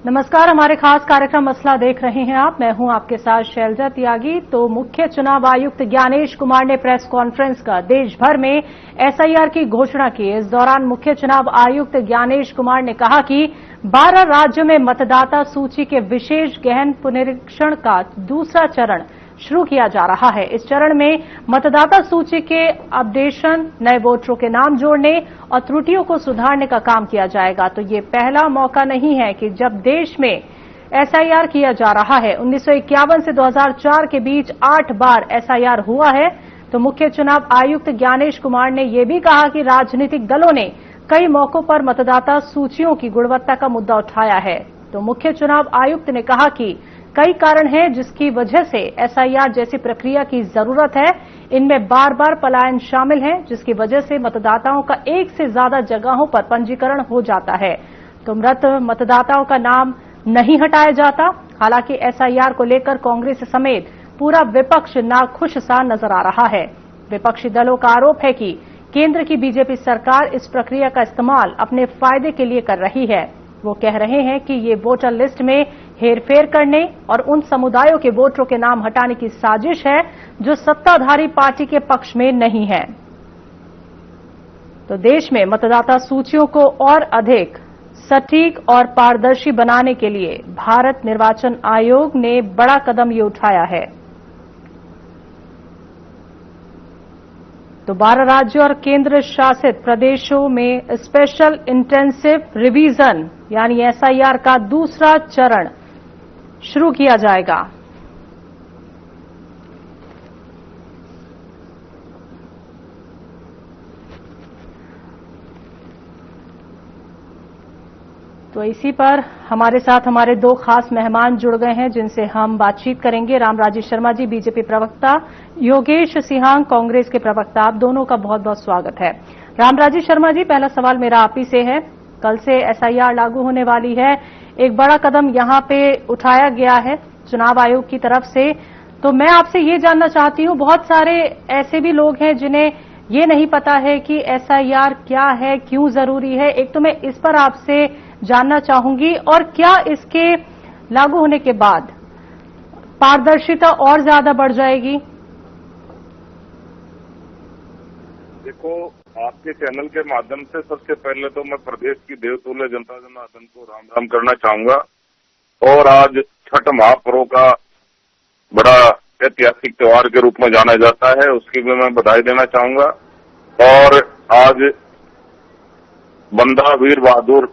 नमस्कार, हमारे खास कार्यक्रम मसला देख रहे हैं आप। मैं हूं आपके साथ शैलजा त्यागी। तो मुख्य चुनाव आयुक्त ज्ञानेश कुमार ने प्रेस कॉन्फ्रेंस कर देश भर में एसआईआर की घोषणा की। इस दौरान मुख्य चुनाव आयुक्त ज्ञानेश कुमार ने कहा कि 12 राज्यों में मतदाता सूची के विशेष गहन पुनरीक्षण का दूसरा चरण शुरू किया जा रहा है। इस चरण में मतदाता सूची के अपडेशन, नए वोटरों के नाम जोड़ने और त्रुटियों को सुधारने का काम किया जाएगा। तो ये पहला मौका नहीं है कि जब देश में एसआईआर किया जा रहा है। 1951 से 2004 के बीच 8 बार एसआईआर हुआ है। तो मुख्य चुनाव आयुक्त ज्ञानेश कुमार ने यह भी कहा कि राजनीतिक दलों ने कई मौकों पर मतदाता सूचियों की गुणवत्ता का मुद्दा उठाया है। तो मुख्य चुनाव आयुक्त ने कहा कि कई कारण हैं जिसकी वजह से एसआईआर जैसी प्रक्रिया की जरूरत है। इनमें बार बार पलायन शामिल है, जिसकी वजह से मतदाताओं का एक से ज्यादा जगहों पर पंजीकरण हो जाता है। तो मृत मतदाताओं का नाम नहीं हटाया जाता। हालांकि एसआईआर को लेकर कांग्रेस समेत पूरा विपक्ष नाखुश सा नजर आ रहा है। विपक्षी दलों का आरोप है कि केंद्र की बीजेपी सरकार इस प्रक्रिया का इस्तेमाल अपने फायदे के लिए कर रही है। वो कह रहे हैं कि ये वोटर लिस्ट में हेरफेर करने और उन समुदायों के वोटरों के नाम हटाने की साजिश है जो सत्ताधारी पार्टी के पक्ष में नहीं है। तो देश में मतदाता सूचियों को और अधिक सटीक और पारदर्शी बनाने के लिए भारत निर्वाचन आयोग ने बड़ा कदम ये उठाया है। तो 12 राज्यों और केंद्र शासित प्रदेशों में स्पेशल इंटेंसिव रिवीजन यानी एसआईआर का दूसरा चरण शुरू किया जाएगा। तो इसी पर हमारे साथ हमारे दो खास मेहमान जुड़ गए हैं जिनसे हम बातचीत करेंगे। रामराजी शर्मा जी, बीजेपी प्रवक्ता, योगेश सिंहांग, कांग्रेस के प्रवक्ता। आप दोनों का बहुत बहुत स्वागत है। रामराजी शर्मा जी, पहला सवाल मेरा आप ही से है। कल से एसआईआर लागू होने वाली है। एक बड़ा कदम यहां पे उठाया गया है चुनाव आयोग की तरफ से। तो मैं आपसे ये जानना चाहती हूं, बहुत सारे ऐसे भी लोग हैं जिन्हें ये नहीं पता है कि एसआईआर क्या है, क्यों जरूरी है। एक तो मैं इस पर आपसे जानना चाहूंगी, और क्या इसके लागू होने के बाद पारदर्शिता और ज्यादा बढ़ जाएगी? देखो, आपके चैनल के माध्यम से सबसे पहले तो मैं प्रदेश की देवतुल्य जनता जनार्दन को राम राम करना चाहूंगा। और आज छठ महापर्व का बड़ा ऐतिहासिक त्योहार के रूप में जाना जाता है, उसकी भी मैं बधाई देना चाहूंगा। और आज बंदा वीर बहादुर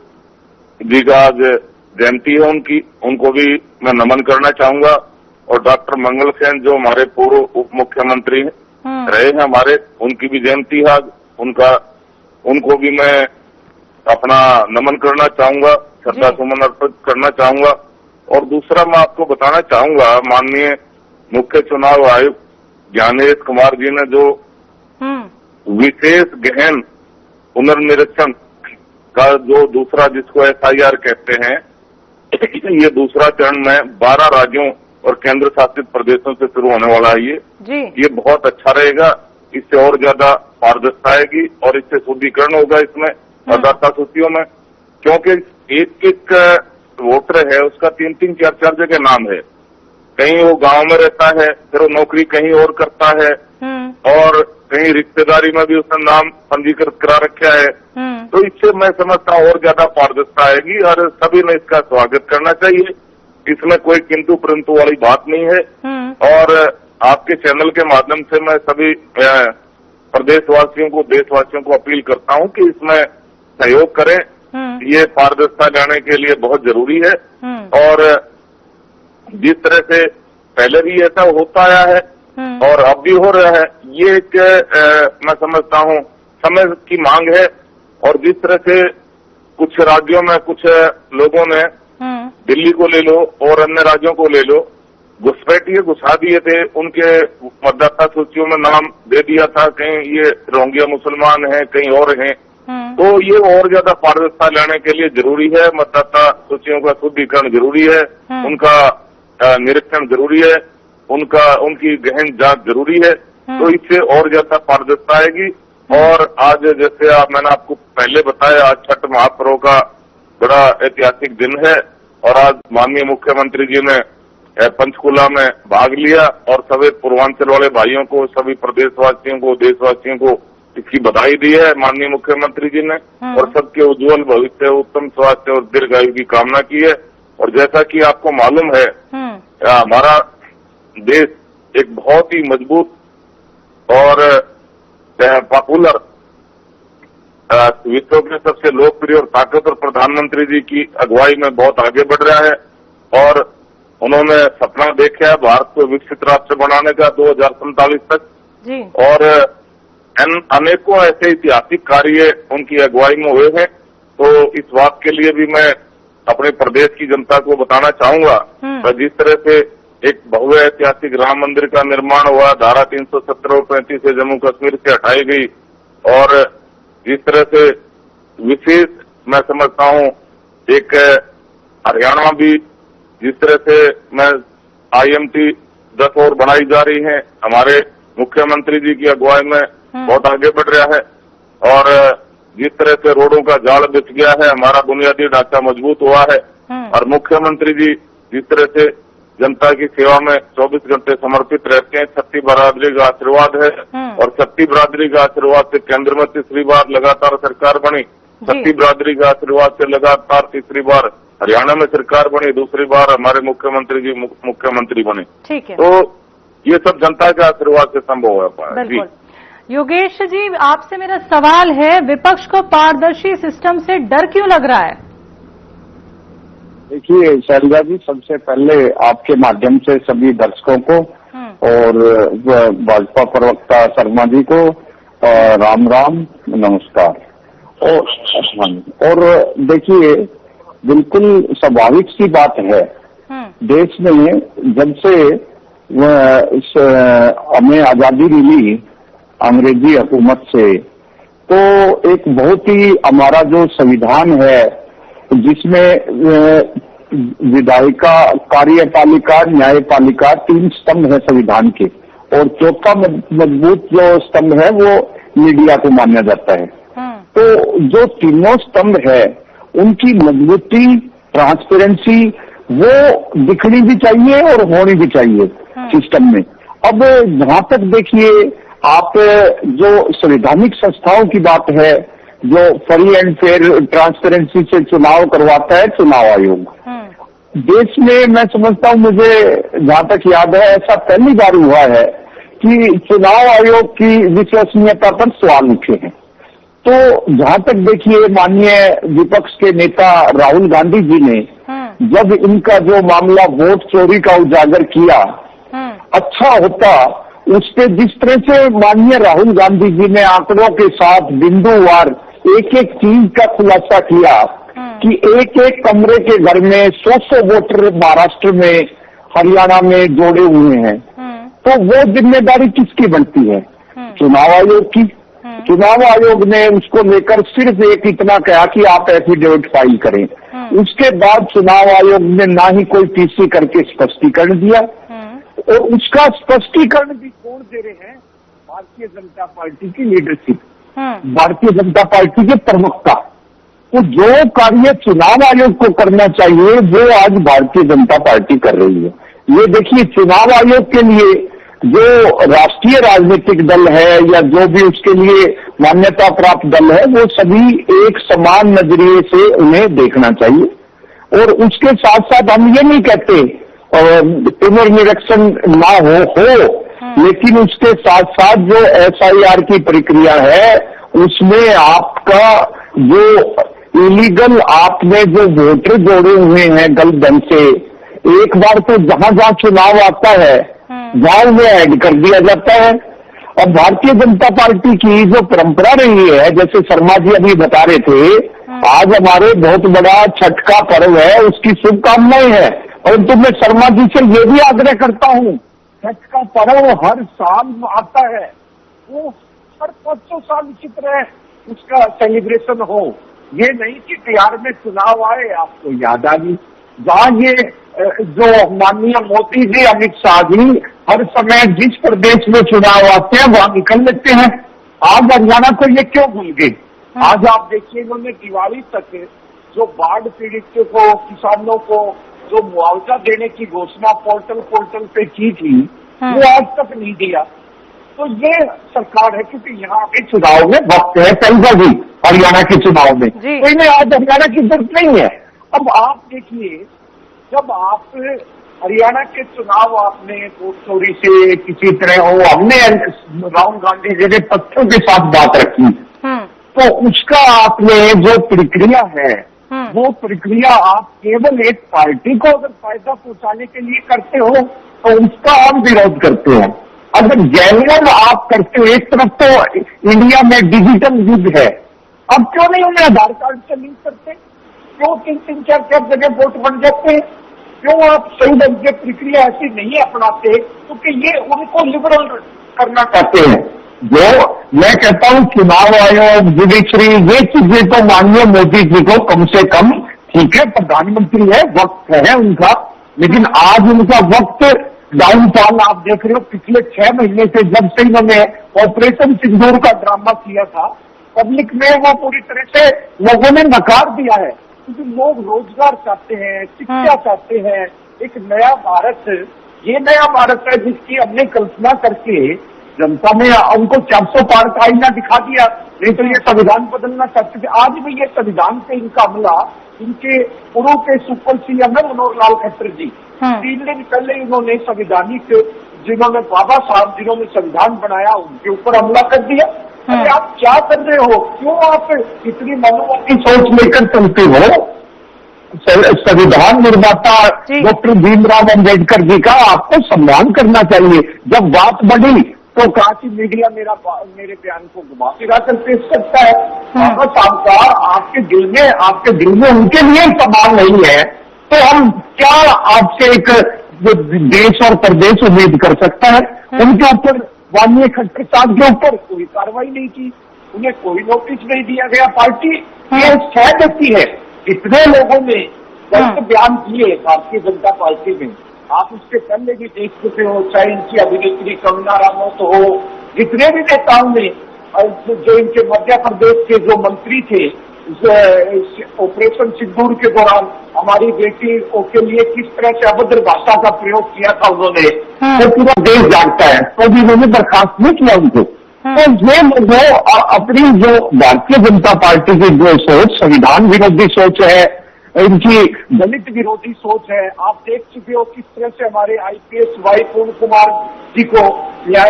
जी का आज जयंती है उनको भी मैं नमन करना चाहूंगा। और डॉक्टर मंगल सेन जो हमारे पूर्व उप मुख्यमंत्री रहे हैं हमारे, उनकी भी जयंती है आज। उनको भी मैं अपना नमन करना चाहूंगा, श्रद्धा सुमन अर्पित करना चाहूंगा। और दूसरा मैं आपको बताना चाहूंगा, माननीय मुख्य चुनाव आयुक्त ज्ञानेश कुमार जी ने जो विशेष गहन पुनर्निरीक्षण का जो दूसरा, जिसको एसआईआर कहते हैं, ये दूसरा चरण में 12 राज्यों और केंद्र शासित प्रदेशों से शुरू होने वाला है। ये बहुत अच्छा रहेगा। इससे और ज्यादा पारदर्शिता आएगी और इससे शुद्धिकरण होगा इसमें मतदाता सूचियों में। क्योंकि एक एक वोटर है, उसका 3-3, 4-4 जगह नाम है। कहीं वो गांव में रहता है, फिर वो नौकरी कहीं और करता है, और कहीं रिश्तेदारी में भी उसने नाम पंजीकृत करा रखा है। तो इससे मैं समझता हूँ और ज्यादा पारदर्शिता आएगी और सभी ने इसका स्वागत करना चाहिए। इसमें कोई किंतु परंतु वाली बात नहीं है। और आपके चैनल के माध्यम से मैं सभी प्रदेशवासियों को, देशवासियों को अपील करता हूं कि इसमें सहयोग करें। ये पारदर्शिता लाने के लिए बहुत जरूरी है। और जिस तरह से पहले भी ऐसा होता आया है और अब भी हो रहा है, ये एक मैं समझता हूं समय की मांग है। और जिस तरह से कुछ राज्यों में कुछ लोगों ने, दिल्ली को ले लो और अन्य राज्यों को ले लो, घुसपैठिए घुसा दिए थे, उनके मतदाता सूचियों में नाम दे दिया था, कहीं ये रोहिंग्या मुसलमान हैं, कहीं और हैं। तो ये और ज्यादा पारदर्शिता लाने के लिए जरूरी है। मतदाता सूचियों का शुद्धिकरण जरूरी है, उनका निरीक्षण जरूरी है, उनकी गहन जांच जरूरी है। तो इससे और ज्यादा पारदर्शिता आएगी। और आज जैसे मैंने आपको पहले बताया, आज छठ महापर्व का बड़ा ऐतिहासिक दिन है। और आज माननीय मुख्यमंत्री जी ने पंचकुला में भाग लिया और सभी पूर्वांचल वाले भाइयों को, सभी प्रदेशवासियों को, देशवासियों को इसकी बधाई दी है माननीय मुख्यमंत्री जी ने और सबके उज्जवल भविष्य, उत्तम स्वास्थ्य और दीर्घायु की कामना की है। और जैसा कि आपको मालूम है, हमारा देश एक बहुत ही मजबूत और पॉपुलर विश्व के सबसे लोकप्रिय और ताकतवर प्रधानमंत्री जी की अगुवाई में बहुत आगे बढ़ रहा है और उन्होंने सपना देखा है भारत को विकसित राष्ट्र बनाने का 2047 तक जी। और अनेकों ऐसे ऐतिहासिक कार्य उनकी अगुवाई में हुए हैं। तो इस बात के लिए भी मैं अपने प्रदेश की जनता को बताना चाहूंगा कि जिस तरह से एक भव्य ऐतिहासिक राम मंदिर का निर्माण हुआ, धारा 317 और 35 से जम्मू कश्मीर से हटाई गई और जिस तरह से विशेष मैं समझता हूं एक हरियाणा भी जिस तरह से मैं IMT 10 और बढ़ाई जा रही है, हमारे मुख्यमंत्री जी की अगुवाई में बहुत आगे बढ़ रहा है और जिस तरह से रोडों का जाल बिछ गया है, हमारा बुनियादी ढांचा मजबूत हुआ है और मुख्यमंत्री जी जिस तरह से जनता की सेवा में 24 घंटे समर्पित रहते हैं, छत्ती बरादरी का आशीर्वाद है और छत्ती बरादरी का आशीर्वाद से केंद्र में तीसरी बार लगातार सरकार बनी, छत्ती बरादरी का आशीर्वाद से लगातार तीसरी बार हरियाणा में सरकार बनी, दूसरी बार हमारे मुख्यमंत्री जी मुख्यमंत्री बने। ठीक है। तो ये सब जनता के आशीर्वाद से संभव हो पाया। जी योगेश जी, आपसे मेरा सवाल है, विपक्ष को पारदर्शी सिस्टम से डर क्यों लग रहा है? देखिए शैलजा जी, सबसे पहले आपके माध्यम से सभी दर्शकों को और भाजपा प्रवक्ता शर्मा जी को राम राम नमस्कार। और देखिए, बिल्कुल स्वाभाविक सी बात है, देश में जब से हमें आजादी मिली अंग्रेजी हुकूमत से, तो एक बहुत ही हमारा जो संविधान है जिसमें विधायिका, कार्यपालिका, न्यायपालिका 3 स्तंभ है संविधान के और चौथा मजबूत जो स्तंभ है वो मीडिया को माना जाता है। तो जो तीनों स्तंभ है उनकी मजबूती, ट्रांसपेरेंसी वो दिखनी भी चाहिए और होनी भी चाहिए सिस्टम में। अब जहां तक देखिए, आप जो संवैधानिक संस्थाओं की बात है, जो फ्री एंड फेयर ट्रांसपेरेंसी से चुनाव करवाता है चुनाव आयोग, देश में मैं समझता हूं, मुझे जहां तक याद है, ऐसा पहली बार हुआ है कि चुनाव आयोग की विश्वसनीयता पर सवाल उठे हैं। तो जहां तक देखिए, माननीय विपक्ष के नेता राहुल गांधी जी ने जब इनका जो मामला वोट चोरी का उजागर किया, अच्छा होता उस पे जिस तरह से माननीय राहुल गांधी जी ने आंकड़ों के साथ बिंदुवार एक एक चीज का खुलासा किया कि एक एक कमरे के घर में 100 वोटर महाराष्ट्र में, हरियाणा में जोड़े हुए हैं, तो वो जिम्मेदारी किसकी बनती है? चुनाव आयोग की। चुनाव आयोग ने उसको लेकर सिर्फ एक इतना कहा कि आप एफिडेविट फाइल करें। उसके बाद चुनाव आयोग ने ना ही कोई पीसी करके स्पष्टीकरण दिया और उसका स्पष्टीकरण भी कौन दे रहे हैं? भारतीय जनता पार्टी की लीडरशिप, भारतीय जनता पार्टी के प्रवक्ता। तो जो कार्य चुनाव आयोग को करना चाहिए वो आज भारतीय जनता पार्टी कर रही है। ये देखिए, चुनाव आयोग के लिए जो राष्ट्रीय राजनीतिक दल है या जो भी उसके लिए मान्यता प्राप्त दल है, वो सभी एक समान नजरिए से उन्हें देखना चाहिए। और उसके साथ साथ हम ये नहीं कहते पुनर्निरीक्षण ना हो, लेकिन उसके साथ साथ जो SIR की प्रक्रिया है उसमें आपका जो इलीगल आपने जो वोटर जोड़े हुए हैं गलत ढंग से, एक बार तो जहां जहां चुनाव आता है वहां उन्हें ऐड कर दिया जाता है। और भारतीय जनता पार्टी की जो परंपरा रही है, जैसे शर्मा जी अभी बता रहे थे, आज हमारे बहुत बड़ा छठ का पर्व है, उसकी शुभकामनाएं हैं। और तो मैं शर्मा जी से ये भी आग्रह करता हूँ, छठ का पर्व हर साल आता है, वो हर 500 साल इसी तरह उसका सेलिब्रेशन हो। ये नहीं कि बिहार में चुनाव आए आपको याद आ गई। जहाँ ये जो माननीय मोदी जी, अमित शाह जी हर समय जिस प्रदेश में चुनाव आते हैं वहां निकल लेते हैं। आज हरियाणा को ये क्यों भूल गए? आज आप देखिए, इन्होंने दिवाली तक जो बाढ़ पीड़ित को, किसानों को जो मुआवजा देने की घोषणा पोर्टल पे की थी, वो आज तक नहीं दिया। तो ये सरकार है, क्योंकि यहाँ के चुनाव में वक्त है, कई जी हरियाणा के चुनाव में, तो इन्हें आज हरियाणा की जरूरत नहीं है। अब आप देखिए, जब आप हरियाणा के चुनाव आपने वोट चोरी से किसी तरह हो, हमने राहुल गांधी जी ने तथ्यों के साथ बात रखी, तो उसका आपने जो प्रक्रिया है, वो प्रक्रिया आप केवल एक पार्टी को अगर फायदा पहुंचाने के लिए करते हो तो उसका हम विरोध करते हैं। अगर जेन्युइन आप करते हो, एक तरफ तो इंडिया में डिजिटल युग है, अब क्यों नहीं उन्हें आधार कार्ड से लिंक करते? क्यों 3-3, 4-4 जगह वोट बन जाते हैं? क्यों आप सही ढंग से प्रक्रिया ऐसी नहीं अपनाते? क्योंकि ये उनको लिबरल करना चाहते हैं। जो मैं कहता हूं चुनाव आयोग, जुडिशरी, ये चीजें तो माननीय मोदी जी को कम से कम, ठीक है प्रधानमंत्री है, वक्त है उनका, लेकिन आज उनका वक्त डाउनफॉल आप देख रहे हो। पिछले 6 महीने से जब से इन्होंने ऑपरेशन सिंदूर का ड्रामा किया था, पब्लिक में वो पूरी तरह से लोगों ने नकार दिया है, क्योंकि लोग रोजगार चाहते हैं, शिक्षा चाहते हैं, एक नया भारत। ये नया भारत है जिसकी हमने कल्पना करके जनता ने उनको 400 पार का आईना दिखा दिया, नहीं तो ये संविधान बदलना चाहते थे। आज भी ये संविधान पे इनका हमला, इनके पूर्व के सुपर सीएम है मनोहर लाल खट्टर जी, 3 दिन पहले इन्होंने संविधानिक, जिन्होंने बाबा साहब जिन्होंने संविधान बनाया, उनके ऊपर हमला कर दिया। अरे आप क्या कर रहे हो? क्यों आप इतनी मनोवती सोच लेकर चलते हो? संविधान निर्माता डॉक्टर भीमराव अम्बेडकर जी का आपको सम्मान करना चाहिए। जब बात बढ़ी तो कहा कि मीडिया मेरे बयान को घुमा फिरा कर पेश करता है। बाबा साहब का आपके दिल में उनके लिए सम्मान नहीं है, तो हम क्या आपसे एक देश और प्रदेश उम्मीद कर सकता है? उनके ऊपर, माननीय खट्टर साहब के ऊपर कोई कार्रवाई नहीं की, उन्हें कोई नोटिस नहीं दिया गया। पार्टी ये छह देती है। इतने लोगों ने गलत बयान किए भारतीय जनता पार्टी में, आप उसके पहले भी देख चुके हो, चाहे इनकी अभिनेत्री कंगना रानौत हो, जितने भी नेताओं ने, जो इनके मध्य प्रदेश के जो मंत्री थे, ऑपरेशन सिंदूर के दौरान हमारी बेटी के लिए किस तरह से अभद्र भाषा का प्रयोग किया था उन्होंने, तो पूरा देश जानता है, तो भी उन्होंने बर्खास्त नहीं किया उनको। तो ये लोग अपनी जो भारतीय जनता पार्टी की जो सोच, संविधान विरोधी सोच है, इनकी दलित विरोधी सोच है, आप देख चुके हो किस तरह से हमारे IPS वाई पूर्ण कुमार जी को न्याय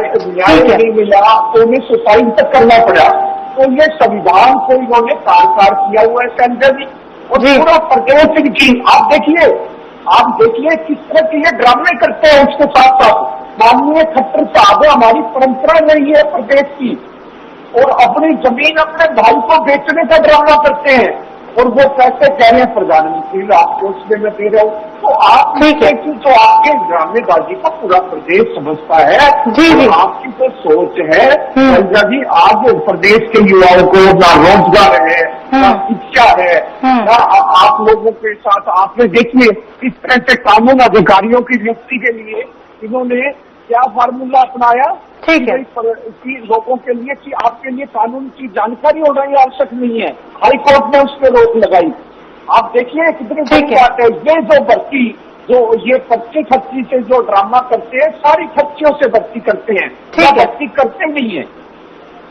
नहीं मिला, तो उन्हें सुसाइड तक करना पड़ा। तो ये संविधान को इन्होंने तार किया हुआ है संजय जी, और पूरा प्रदेश इनकी आप देखिए किस तरह के ये ड्रामे करते हैं। उसके साथ साथ माननीय खट्टर साहब, हमारी परंपरा नहीं है प्रदेश की, और अपनी जमीन अपने भाई को बेचने का ड्रामा करते हैं, और वो पैसे कह रहे हैं प्रधानमंत्री आपको उसमें मैं दे रहा हूँ। तो आप ठीक है कि तो आपके ड्रामेबाजी को पूरा प्रदेश समझता है। जी। आपकी तो सोच है संजय जी, आज प्रदेश के युवाओं को ना रोजगार है, ना शिक्षा है, ना आप लोगों के साथ आपने देखिए किस तरह से कानून अधिकारियों की नियुक्ति के लिए इन्होंने क्या फार्मूला अपनाया, ठीक है, कि लोगों के लिए कि आपके लिए कानून की जानकारी होना ही आवश्यक नहीं है, हाई कोर्ट ने उस पर रोक लगाई। आप देखिए कितनी बड़ी बात है। ये जो भर्ती, जो ये खर्ची से जो ड्रामा करते हैं, सारी खर्चियों से भर्ती करते हैं, भर्ती करते नहीं है।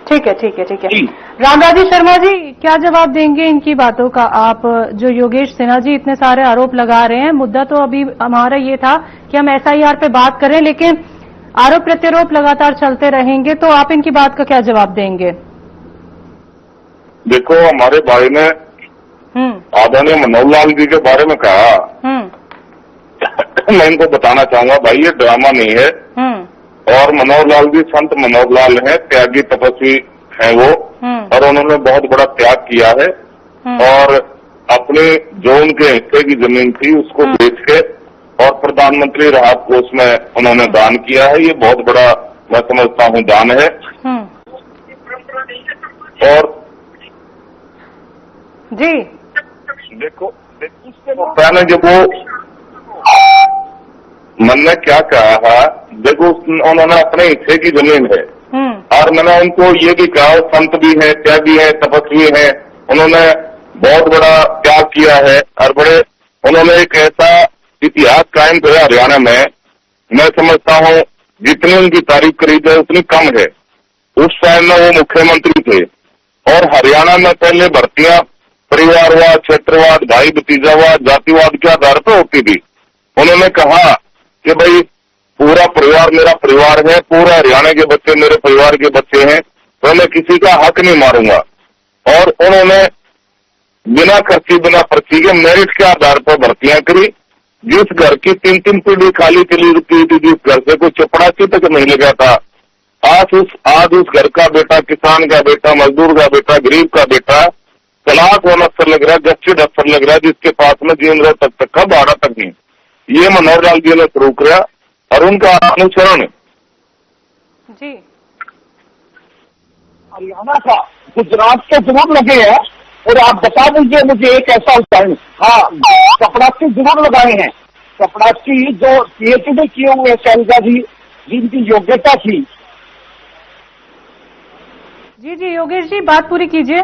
ठीक है। रामराजी शर्मा जी, क्या जवाब देंगे इनकी बातों का आप? जो योगेश सिन्हा जी इतने सारे आरोप लगा रहे हैं, मुद्दा तो अभी हमारा ये था कि हम SIR पे बात करें, लेकिन आरोप प्रत्यारोप लगातार चलते रहेंगे, तो आप इनकी बात का क्या जवाब देंगे? देखो, हमारे भाई ने आदरणीय मनोहर लाल जी के बारे में कहा, मैं इनको बताना चाहूंगा भाई ये ड्रामा नहीं है, और मनोहर लाल जी संत मनोहर लाल हैं, त्यागी तपस्वी हैं वो, और उन्होंने बहुत बड़ा त्याग किया है, और अपने जो उनके हिस्से की जमीन थी उसको बेच के और प्रधानमंत्री राहत कोष में उन्होंने दान किया है। ये बहुत बड़ा मैं समझता हूँ दान है। और जी देखो पहले जब वो मन ने क्या कहा, देखो उन्होंने अपने हिस्से की जमीन है, और मैंने उनको ये भी कहा संत भी है, त्यागी है, तपस्वी है, उन्होंने बहुत बड़ा त्याग किया है और बड़े उन्होंने एक ऐसा इतिहास कायम किया हरियाणा में। मैं समझता हूँ जितनी उनकी तारीफ करी जाए उतनी कम है। उस टाइम में वो मुख्यमंत्री थे और हरियाणा में पहले भर्तियां परिवारवाद, क्षेत्रवाद, भाई भतीजावाद, जातिवाद के आधार पर होती थी। उन्होंने कहा कि भाई पूरा परिवार मेरा परिवार है, पूरा हरियाणा के बच्चे मेरे परिवार के बच्चे हैं, तो मैं किसी का हक नहीं मारूंगा। और उन्होंने बिना खर्ची बिना पर्ची के मेरिट के आधार पर भर्तियां करी। जिस घर की 3-3 पीढ़ी खाली चली थी, जिस घर से कोई चपड़ासी तक नहीं लगा था, आज उस घर का बेटा, किसान का बेटा, मजदूर का बेटा, गरीब का बेटा तलाक वाला अफसर लग रहा है, गस्टेड अफसर लग रहा है, जिसके पास में जीवन तक का भाड़ा तक नहीं। ये मनोहर लाल जी ने शुरू किया और उनका अनुसरण जी हरियाणा का गुजरात के जरूर लगे हैं। और आप बता दीजिए मुझे एक ऐसा उदाहरण। हाँ, चपड़ासी जरूर लगाए हैं, चपड़ासी जो पीएचडी किए हुए शैलजा जी, जिनकी योग्यता थी। जी योगेश जी, बात पूरी कीजिए।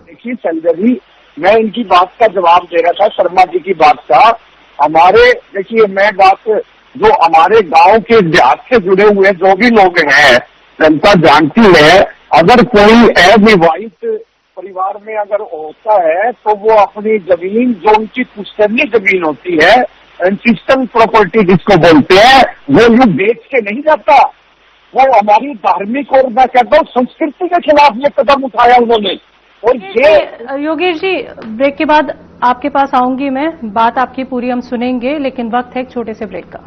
देखिए शैलजा जी, मैं इनकी बात का जवाब दे रहा था, शर्मा जी की बात का। हमारे देखिए, मैं बात जो हमारे गांव के देहात से जुड़े हुए जो भी लोग हैं, जनता जानती है, अगर कोई अविवाहित परिवार में अगर होता है तो वो अपनी जमीन, जो उनकी पुश्तैनी जमीन होती है, एंसिस्टल प्रॉपर्टी जिसको बोलते हैं, वो यूं बेच के नहीं जाता। वो हमारी धार्मिक और मैं कहता हूँ संस्कृति के खिलाफ ये कदम उठाया उन्होंने। और ये योगेश जी, ब्रेक के बाद आपके पास आऊंगी मैं, बात आपकी पूरी हम सुनेंगे, लेकिन वक्त है एक छोटे से ब्रेक का।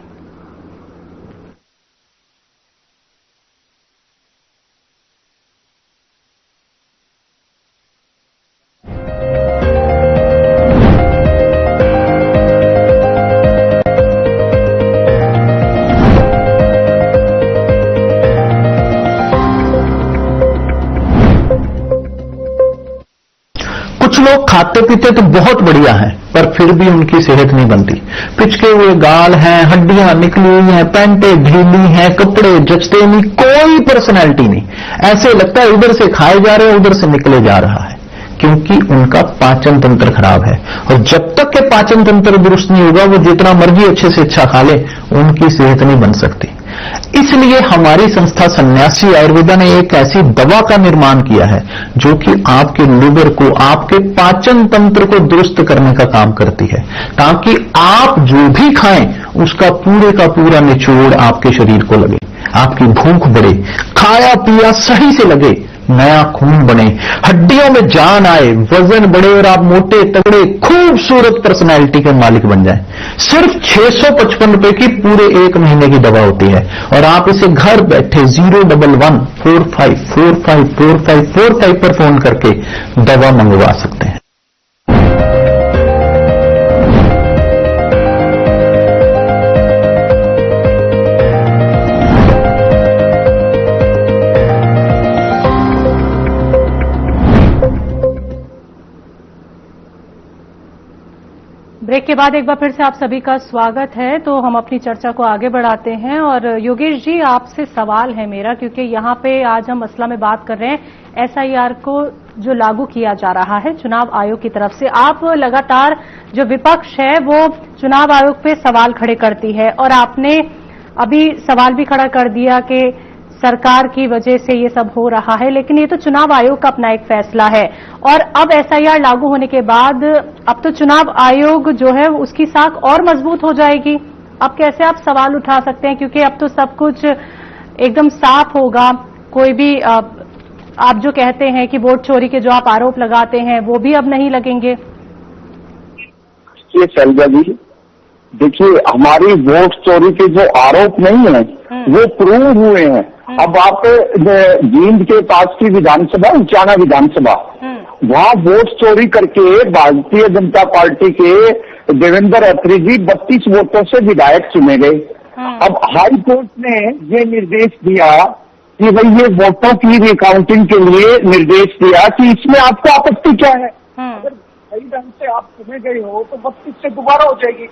कुछ लोग खाते पीते तो बहुत बढ़िया हैं, पर फिर भी उनकी सेहत नहीं बनती। पिचके हुए गाल हैं, हड्डियां निकली हुई हैं, पैंटें ढीली हैं, कपड़े जचते नहीं, कोई पर्सनैलिटी नहीं। ऐसे लगता है उधर से खाए जा रहे हैं, उधर से निकले जा रहा है, क्योंकि उनका पाचन तंत्र खराब है। और जब तक के पाचन तंत्र दुरुस्त नहीं होगा, वो जितना मर्जी अच्छे से अच्छा खा ले, उनकी सेहत नहीं बन सकती। इसलिए हमारी संस्था सन्यासी आयुर्वेदा ने एक ऐसी दवा का निर्माण किया है जो कि आपके लिवर को, आपके पाचन तंत्र को दुरुस्त करने का काम करती है, ताकि आप जो भी खाएं उसका पूरे का पूरा निचोड़ आपके शरीर को लगे, आपकी भूख बढ़े, खाया पिया सही से लगे, नया खून बने, हड्डियों में जान आए, वजन बढ़े और आप मोटे तगड़े खूबसूरत पर्सनैलिटी के मालिक बन जाएं। सिर्फ 655 रुपए की पूरे 1 महीने की दवा होती है और आप इसे घर बैठे 01145454545 पर फोन करके दवा मंगवा सकते हैं। ब्रेक के बाद एक बार फिर से आप सभी का स्वागत है। तो हम अपनी चर्चा को आगे बढ़ाते हैं और योगेश जी, आपसे सवाल है मेरा, क्योंकि यहाँ पे आज हम मसला में बात कर रहे हैं एसआईआर को जो लागू किया जा रहा है चुनाव आयोग की तरफ से। आप लगातार जो विपक्ष है वो चुनाव आयोग पे सवाल खड़े करती है और आपने अभी सवाल भी खड़ा कर दिया कि सरकार की वजह से ये सब हो रहा है, लेकिन ये तो चुनाव आयोग का अपना एक फैसला है। और अब एसआईआर लागू होने के बाद अब तो चुनाव आयोग जो है उसकी साख और मजबूत हो जाएगी। अब कैसे आप सवाल उठा सकते हैं, क्योंकि अब तो सब कुछ एकदम साफ होगा। कोई भी आप जो कहते हैं कि वोट चोरी के जो आप आरोप लगाते हैं वो भी अब नहीं लगेंगे। ये शैलजा जी, देखिए, हमारी वोट चोरी के जो आरोप नहीं है वो प्रूव हुए हैं। अब आप जींद के पास की विधानसभा, उचाना विधानसभा, वहां वोट चोरी करके भारतीय जनता पार्टी के देवेंद्र अत्री जी 32 वोटों से विधायक चुने गए। अब हाई कोर्ट ने ये निर्देश दिया कि भाई ये वोटों की रिकाउंटिंग के लिए निर्देश दिया कि इसमें आपको आपत्ति क्या है, अगर सही ढंग से आप चुने गए हो तो 32 से दोबारा हो जाएगी।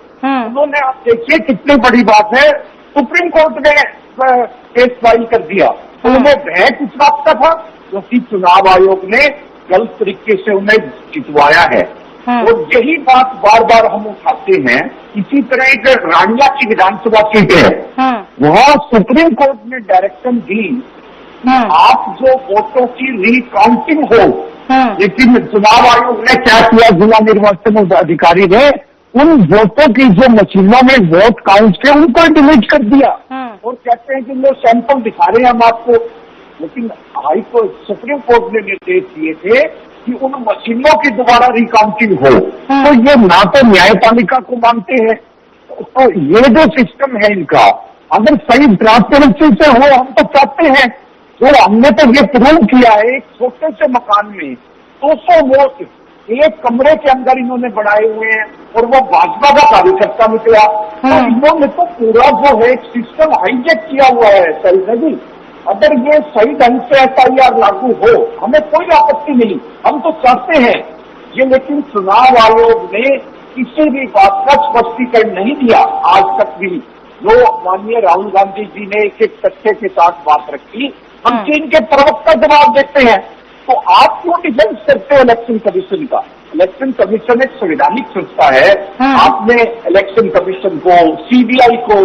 उन्होंने, आप देखिए कितनी बड़ी बात है, सुप्रीम कोर्ट ने केस फाइल कर दिया। तो उन्हें भय किस बात का था, क्योंकि चुनाव आयोग ने गलत तरीके से उन्हें जितवाया है। और यही बात बार बार हम उठाते हैं। इसी तरह एक रानिया की विधानसभा सीट है, वहां सुप्रीम कोर्ट ने डायरेक्शन दी आप जो वोटों की रिकाउंटिंग हो, लेकिन चुनाव आयोग ने क्या किया, जिला निर्वाचन अधिकारी ने उन वोटों की जो मशीनों में वोट काउंट थे उनको डिलीट कर दिया और कहते हैं कि वो सैंपल दिखा रहे हैं हम आपको। लेकिन हाई कोर्ट सुप्रीम कोर्ट ने निर्देश दिए थे कि उन मशीनों की दोबारा रिकाउंटिंग हो। तो ये ना तो न्यायपालिका को मानते हैं, तो ये जो सिस्टम है इनका अगर सही ट्रांसपेरेंसी से हो, हम तो चाहते हैं। तो हमने तो ये प्रूव किया है, एक छोटे से मकान में 200 वोट एक कमरे के अंदर इन्होंने बनाए हुए हैं और वो भाजपा का कार्यकर्ता निकला। तो इन्होंने तो पूरा जो है सिस्टम हाईजेक किया हुआ है। शैलजा जी, अगर ये सही ढंग से FIR लागू हो, हमें कोई आपत्ति नहीं, हम तो चाहते हैं ये। लेकिन चुनाव आयोग ने किसी भी बात का स्पष्टीकरण नहीं दिया आज तक भी। जो माननीय राहुल गांधी जी ने एक एक तथ्य के साथ बात रखी, हम चीन के प्रवक्ता जवाब देते हैं। तो आप क्यों डिफेंस करते हो इलेक्शन कमीशन का? इलेक्शन कमीशन एक संवैधानिक संस्था है। आपने इलेक्शन कमीशन को, CBI को,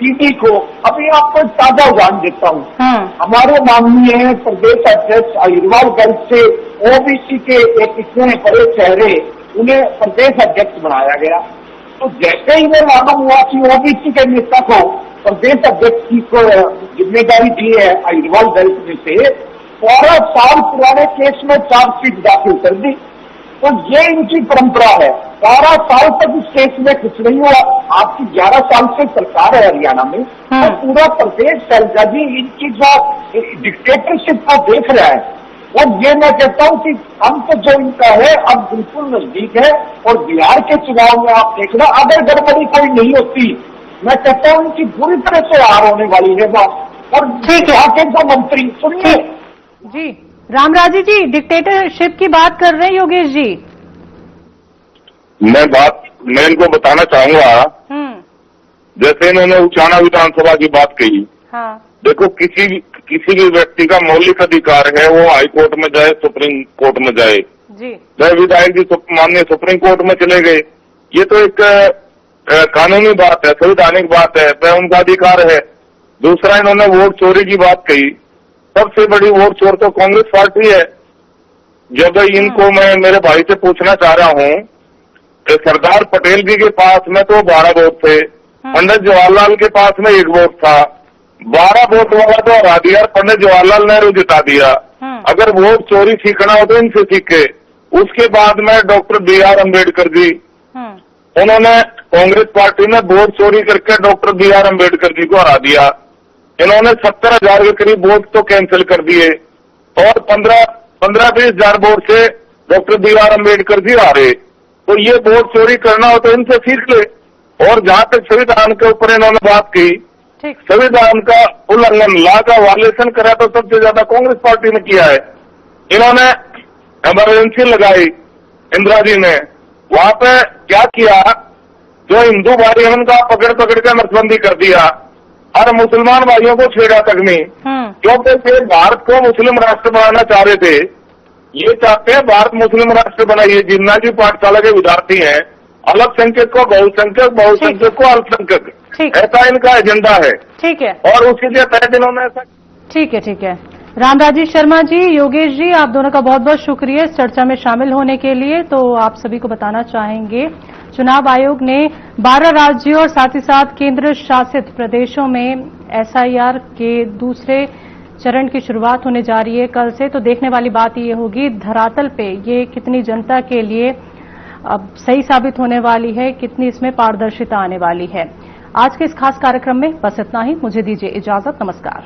ED को, अभी आपको ताजा उदाहरण देता हूँ। हमारे माननीय प्रदेश अध्यक्ष अहिरवाल गर्ग से OBC के एक इतने बड़े चेहरे, उन्हें प्रदेश अध्यक्ष बनाया गया। तो जैसे ही मैं मालूम हुआ कि OBC के नेता को प्रदेश अध्यक्ष की जिम्मेदारी दी है अहिरवाल गर्ग में से, 12 साल पुराने केस में चार्जशीट दाखिल कर दी। तो ये इनकी परंपरा है। 12 साल तक इस केस में कुछ नहीं हुआ। आपकी 11 साल से सरकार है हरियाणा में, तो पूरा प्रदेश शैलजा जी इनकी जो डिक्टेटरशिप को देख रहा है। और ये मैं कहता हूं कि हम तो जो इनका है अब बिल्कुल नजदीक है। और बिहार के चुनाव में आप देखना, अगर गड़बड़ी कोई नहीं होती, मैं कहता हूं कि बुरी तरह से हार होने वाली है बात। और यहाँ के जो मंत्री, सुनिए जी, रामराजी जी डिक्टेटरशिप की बात कर रहे हैं योगेश जी। मैं इनको बताना चाहूंगा, जैसे इन्होंने उचाना विधानसभा की बात कही। देखो, किसी भी व्यक्ति का मौलिक अधिकार है वो हाई कोर्ट में जाए, सुप्रीम कोर्ट में जाए। वह विधायक जी माननीय सुप्रीम कोर्ट में चले गए, ये तो एक कानूनी बात है, संवैधानिक बात है, वह उनका अधिकार है। दूसरा, इन्होंने वोट चोरी की बात कही। सबसे बड़ी वोट चोर तो कांग्रेस पार्टी है। जब इनको मैं मेरे भाई से पूछना चाह रहा हूं, सरदार पटेल जी के पास में तो 12 वोट थे, पंडित जवाहरलाल के पास में 1 वोट था, 12 वोट वाला तो हरा दिया, पंडित जवाहरलाल नेहरू जिता दिया। अगर वोट चोरी सीखना हो तो इनसे सीखे। उसके बाद में डॉक्टर BR अम्बेडकर जी, उन्होंने कांग्रेस पार्टी ने वोट चोरी करके डॉक्टर BR अम्बेडकर जी को हरा दिया। इन्होंने 70,000 के करीब वोट तो कैंसिल कर दिए और 15-20 हजार वोट से डॉक्टर BR अम्बेडकर जी हारे। तो ये वोट चोरी करना हो तो इनसे सीख ले। और जहां तक संविधान के ऊपर इन्होंने बात की, संविधान का उल्लंघन, लॉ का वायलेशन करा तो सबसे ज्यादा कांग्रेस पार्टी ने किया है। इन्होंने इमरजेंसी लगाई, इंदिरा जी ने, वहां पे क्या किया, जो हिंदू भाई है उनका पकड़ के नसबंदी कर दिया और मुसलमान भाइयों को छेड़ा तक नहीं। क्योंकि वे भारत को मुस्लिम राष्ट्र बनाना चाह रहे थे। ये चाहते हैं भारत मुस्लिम राष्ट्र बनाइए। जिन्ना जी पाठशाला के विद्यार्थी हैं, अल्पसंख्यक को बहुसंख्यक, बहुसंख्यक को अल्पसंख्यक, ऐसा इनका एजेंडा है। ठीक है, और उसके लिए तहत इन्होंने ऐसा। ठीक है। रामराजी शर्मा जी, योगेश जी, आप दोनों का बहुत बहुत शुक्रिया इस चर्चा में शामिल होने के लिए। तो आप सभी को बताना चाहेंगे, चुनाव आयोग ने 12 राज्यों और साथ ही साथ केंद्र शासित प्रदेशों में SIR के दूसरे चरण की शुरुआत होने जा रही है कल से। तो देखने वाली बात ये होगी धरातल पे ये कितनी जनता के लिए अब सही साबित होने वाली है, कितनी इसमें पारदर्शिता आने वाली है। आज के इस खास कार्यक्रम में बस इतना ही। मुझे दीजिए इजाजत। नमस्कार।